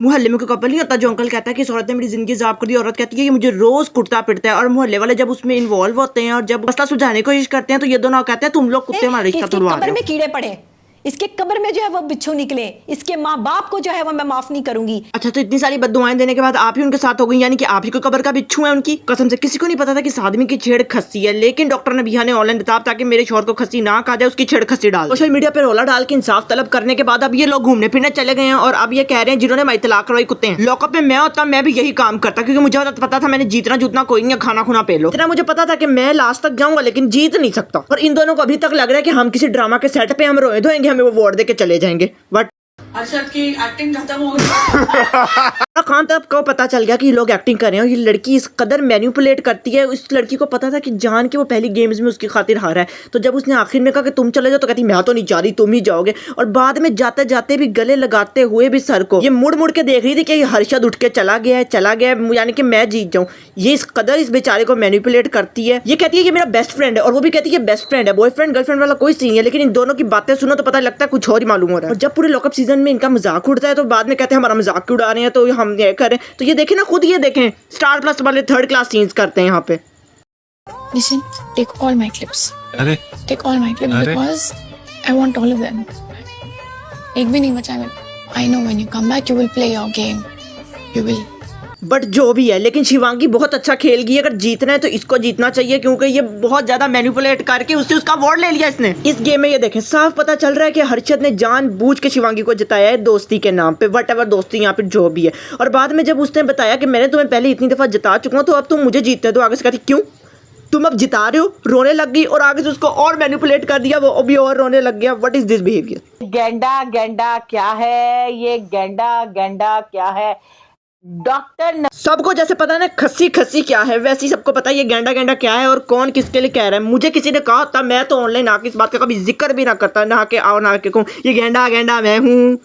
मोहल्ले में कोई कपल नहीं होता जो अंकल कहता है कि इस औरत ने मेरी जिंदगी ज़ाब कर दी। औरत कहती है कि मुझे रोज कुटता पिटता है, और मोहल्ले वाले जब उसमें इन्वॉल्व होते हैं और जब मसला सुलझाने की कोशिश करते हैं तो ये दोनों कहते हैं तुम लोग कुत्ते हमारा रिश्ता तोड़वा रहे हो। में कीड़े पड़े, इसके कब्र में जो है वो बिच्छू निकले, इसके माँ बाप को जो है वो मैं माफ नहीं करूंगी। अच्छा, तो इतनी सारी बद्दुआएं देने के बाद आप ही उनके साथ हो गई, यानी कि आप ही को कब्र का बिच्छू है उनकी। कसम से किसी को नहीं पता था कि इस आदमी की छेड़ खस्सी है, लेकिन डॉक्टर नबिया ने ऑनलाइन बताया ताकि मेरे शौहर को खस्सी ना कहा जाए, उसकी छेड़ खस्सी डाल। सोशल मीडिया पे रोला डाल के इंसाफ तलब करने के बाद अब ये लोग घूमने फिरने चले गए हैं और अब ये कह रहे हैं जिन्होंने हमारी तलाक करवाई कुत्ते हैं। लॉकअप में मैं होता मैं भी यही काम करता, क्योंकि मुझे पता था मैंने जीतना जुतना कोई नहीं, खाना खुना पे लो। इतना मुझे पता था कि मैं लास्ट तक जाऊंगा लेकिन जीत नहीं सकता। और इन दोनों को अभी तक लग रहा है कि हम किसी ड्रामा के सेट पे हम रोए धोएंगे, हमें वो वोट दे के ले जाएंगे। बट अर्शद की एक्टिंग खत्म हो गई। खान तब को पता चल गया कि ये लोग एक्टिंग कर रहे हैं और ये लड़की इस कदर मैनिपुलेट करती है। इस लड़की को पता था कि जान के वो पहली गेम्स में उसकी खातिर हारा है, तो जब उसने आखिर में कहा कि तुम चले जाओ तो कहती मैं तो नहीं जा रही, तुम ही जाओगे। और बाद में जाते जाते भी गले लगाते हुए भी सर को ये मुड़ मुड़ के देख रही थी कि हर्षद उठ के चला गया है, यानी कि मैं जीत जाऊँ। ये इस कदर इस बेचारे को मैनिपुलेट करती है। ये कहती है कि मेरा बेस्ट फ्रेंड है और वो भी कहती है बेस्ट फ्रेंड है, बॉयफ्रेंड गर्लफ्रेंड वाला कोई सीन है, लेकिन इन दोनों की बातें सुनो तो पता लगता है कुछ और ही मालूम हो रहा है। और जब पूरे लॉकअप सीजन में इनका मजाक उड़ता है तो बाद में कहते हैं हमारा मजाक क्यों उड़ा रहे हैं, तो हम ये करें। तो ये देखें ना, खुद ये देखें, स्टार प्लस वाले थर्ड क्लास सीन्स करते हैं यहाँ पे। Listen, take all my clips. अरे Take all my clips because I want all of them. एक भी नहीं बचा है। I know when you come back you will play your game. You will. But जो भी है, लेकिन शिवांगी बहुत अच्छा खेल गई। अगर जीतना है तो इसको जीतना चाहिए, क्योंकि ये बहुत ज्यादा मैनिपुलेट करके उससे उसका वोट ले लिया इसने इस गेम में। ये देखें, साफ पता चल रहा है कि हर्षद ने जानबूझ के शिवांगी को जिताया है दोस्ती के नाम पे, वट एवर दोस्ती यहाँ पे जो भी है। और बाद में जब उसने बताया कि मैंने तुम्हें पहले इतनी दफा जिता चुका हूँ तो अब तुम मुझे जीतते हो, तो आगे से कहती क्यों तुम अब जिता रहे हो, रोने लग गई और आगे से उसको और मैनिपुलेट कर दिया, वो अभी और रोने लग गया। What is this behaviour? गेंडा गेंडा क्या है ये, गेंडा गेंडा क्या है? डॉक्टर सबको जैसे पता है ना खस्सी खस्सी क्या है, वैसे ही सबको पता है ये गेंडा गेंडा क्या है और कौन किसके लिए कह रहा है। मुझे किसी ने कहा था, मैं तो ऑनलाइन आके इस बात का कभी जिक्र भी ना करता, ना के आओ ना के कहूँ ये गेंडा गेंडा मैं हूँ।